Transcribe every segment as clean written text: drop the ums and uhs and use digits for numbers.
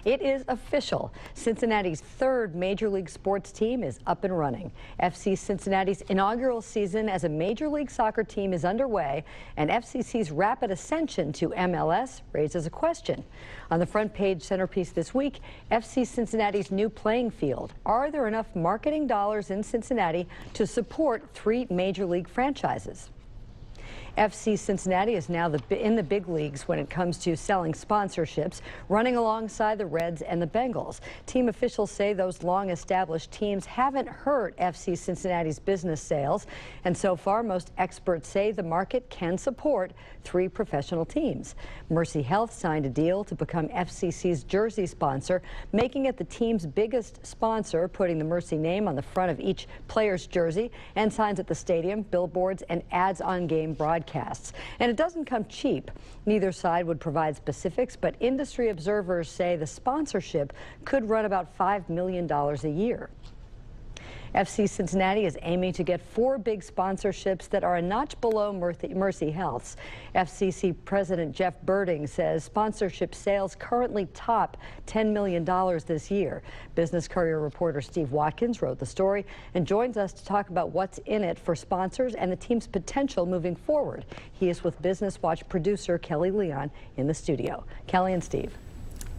It is official. Cincinnati's third Major League sports team is up and running. FC Cincinnati's inaugural season as a Major League Soccer team is underway, and FCC's rapid ascension to MLS raises a question. On the front page centerpiece this week, FC Cincinnati's new playing field. Are there enough marketing dollars in Cincinnati to support 3 Major League franchises? FC Cincinnati is now in the big leagues when it comes to selling sponsorships, running alongside the Reds and the Bengals. Team officials say those long-established teams haven't hurt FC Cincinnati's business sales, and so far most experts say the market can support 3 professional teams. Mercy Health signed a deal to become FCC's jersey sponsor, making it the team's biggest sponsor, putting the Mercy name on the front of each player's jersey and signs at the stadium, billboards, and ads on game broadcasts. And it doesn't come cheap. Neither side would provide specifics, but industry observers say the sponsorship could run about $5 million a year. FC Cincinnati is aiming to get 4 big sponsorships that are a notch below Mercy Health's. FCC President Jeff Birding says sponsorship sales currently top $10 million this year. Business Courier reporter Steve Watkins wrote the story and joins us to talk about what's in it for sponsors and the team's potential moving forward. He is with Business Watch producer Kelly Leon in the studio. Kelly and Steve.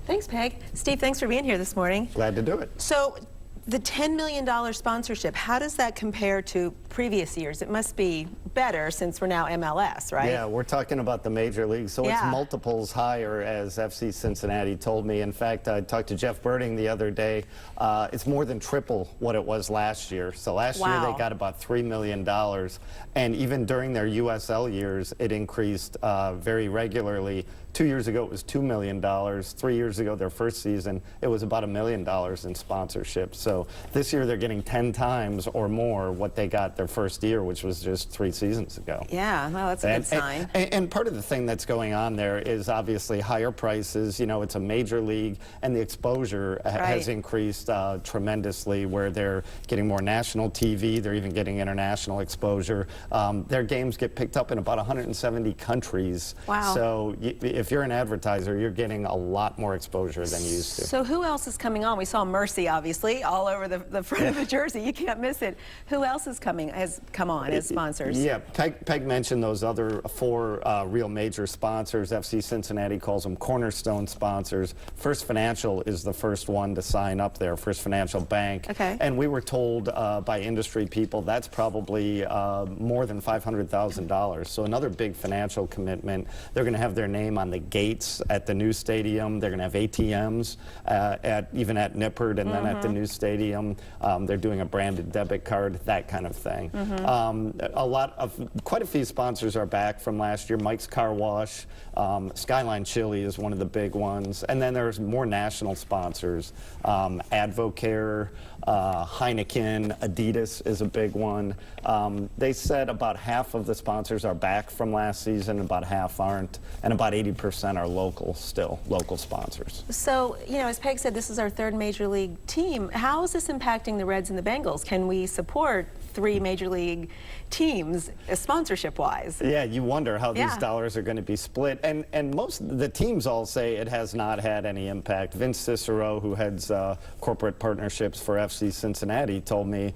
Thanks, Peg. Steve, thanks for being here this morning. Glad to do it. So, the $10 million sponsorship, how does that compare to previous years? It must be better since we're now MLS, right? Yeah, we're talking about the major leagues, so it's multiples higher, as FC Cincinnati told me. In fact, I talked to Jeff Birding the other day. It's more than triple what it was last year. So last year they got about $3 million, and even during their USL years, it increased very regularly. 2 years ago, it was $2 million. 3 years ago, their first season, it was about $1 million in sponsorship. So this year, they're getting 10 times or more what they got their first year, which was just 3 seasons ago. Yeah, well, that's a good sign. And part of the thing that's going on there is obviously higher prices. You know, it's a major league, and the exposure has increased tremendously, where they're getting more national TV. They're even getting international exposure. Their games get picked up in about 170 countries. Wow. So if you're an advertiser, you're getting a lot more exposure than you used to. So who else is coming on? We saw Mercy, obviously, all over the front of the jersey. You can't miss it. Who else has come on as sponsors? Yeah, Peg mentioned those other 4 real major sponsors. FC Cincinnati calls them cornerstone sponsors. First Financial is the first one to sign up there, First Financial Bank. Okay. And we were told by industry people that's probably more than $500,000. So another big financial commitment. They're going to have their name on the gates at the new stadium. They're going to have ATMs even at Nippert and then at the new stadium. They're doing a branded debit card, that kind of thing. Quite a few sponsors are back from last year. Mike's Car Wash, Skyline Chili is one of the big ones, and then there's more national sponsors. Advocare, Heineken, Adidas is a big one. They said about half of the sponsors are back from last season, about half aren't, and about 80% are local sponsors. So, you know, as Peg said, this is our 3rd Major League team. How is this impacting the Reds and the Bengals? Can we support 3 Major League teams sponsorship-wise? Yeah, you wonder how these dollars are going to be split. And most of the teams all say it has not had any impact. Vince Cicero, who heads corporate partnerships for FC Cincinnati, told me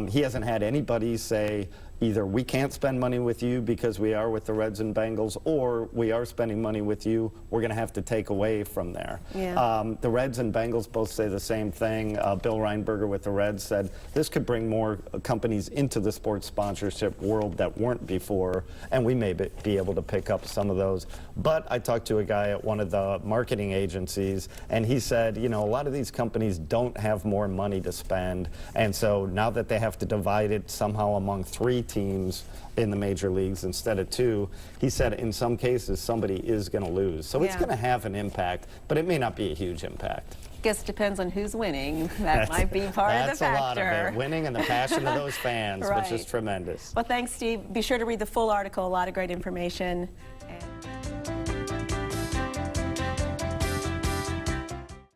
he hasn't had anybody say either we can't spend money with you because we are with the Reds and Bengals, or we are spending money with you, we're going to have to take away from there. Yeah. The Reds and Bengals both say the same thing. Bill Reinberger with the Reds said this could bring more companies into the sports sponsorship world that weren't before, and we may be able to pick up some of those. But I talked to a guy at one of the marketing agencies, and he said, you know, a lot of these companies don't have more money to spend, and so now that they have to divide it somehow among 3 teams in the major leagues instead of 2, he said in some cases somebody is going to lose. So it's going to have an impact, but it may not be a huge impact. Guess it depends on who's winning. That might be part of the factor. That's a lot of it. Winning and the passion of those fans, which is tremendous. Well, thanks, Steve. Be sure to read the full article. A lot of great information.